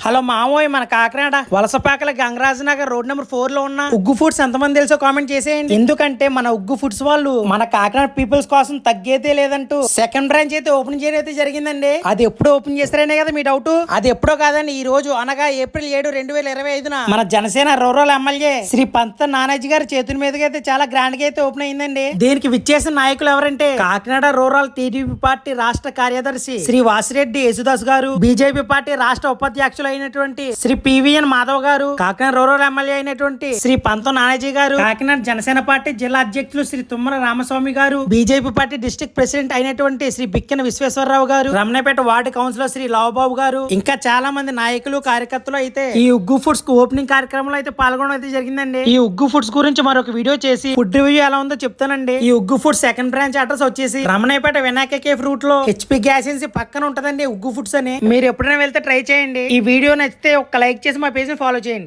Hello మామోయ్, మన Kakinada Valasapakala Gangaraju Nagar road number 4 లో ఉన్న ఉగ్గు ఫుడ్స్ ఎంతమంది తెలుసో కామెంట్ చేసేయండి. ఎందుకంటే మన ఉగ్గు ఫుడ్స్ వాళ్ళు మన కాకినాడ పీపుల్స్ కోసం తగ్గేదే లేదంటూ సెకండ్ బ్రాంచ్ అయితే ఓపెన్ చేయడం అయితే జరిగిందండి. అది ఎప్పుడు ఓపెన్ చేస్తారనే కదా మీ డౌట్. అది ఎప్పుడో కాదండి, ఈ రోజు అనగా ఏప్రిల్ 7, 2025 మన జనసేన రూరల్ ఎమ్మెల్యే శ్రీ పంత నానాజీ గారి చేతుల మీదుగా అయితే చాలా గ్రాండ్ గా అయితే ఓపెన్ అయిందండి. దీనికి విచ్చేసిన నాయకులు ఎవరంటే కాకినాడ రూరల్ టీడీపీ పార్టీ రాష్ట్ర కార్యదర్శి శ్రీ వాసిరెడ్డి యేసుదాస్ గారు, బీజేపీ పార్టీ రాష్ట్ర ఉపాధ్యక్షులు అయినటువంటి శ్రీ పివిఎన్ మాధవ్ గారు, కాకినాడ రూరల్ ఎమ్మెల్యే అయినటువంటి శ్రీ పంతం నానాజీ గారు, కాకినాడ జనసేన పార్టీ జిల్లా అధ్యక్షులు శ్రీ తుమ్మల రామస్వామి గారు, బీజేపీ పార్టీ డిస్ట్రిక్ట్ ప్రెసిడెంట్ అయినటువంటి శ్రీ బిక్కిన విశ్వేశ్వరరావు గారు, రమణపేట వార్డు కౌన్సిలర్ శ్రీ లావుబాబు గారు, ఇంకా చాలా మంది నాయకులు కార్యకర్తలు అయితే ఈ ఉగ్గు ఫుడ్స్ కు ఓపెనింగ్ కార్యక్రమంలో అయితే పాల్గొనడం అయితే జరిగిందండి. ఈ ఉగ్గు ఫుడ్స్ గురించి మరొక వీడియో చేసి ఫుడ్ రివ్యూ ఎలా ఉందో చెప్తానండి. ఈ ఉగ్గు ఫుడ్స్ సెకండ్ బ్రాంచ్ అడ్రస్ వచ్చేసి రమణపేట వినాయక కేఫ్ రూట్ లో హెచ్పి గ్యాస్ ఏజెన్సీ పక్కన ఉంటదండి ఉగ్గు ఫుడ్స్ అని. మీరు ఎప్పుడైనా వెళ్తే ట్రై చేయండి. ఈ వీడియో నచ్చితే ఒక లైక్ చేసి మా పేజ్ ని ఫాలో చేయండి.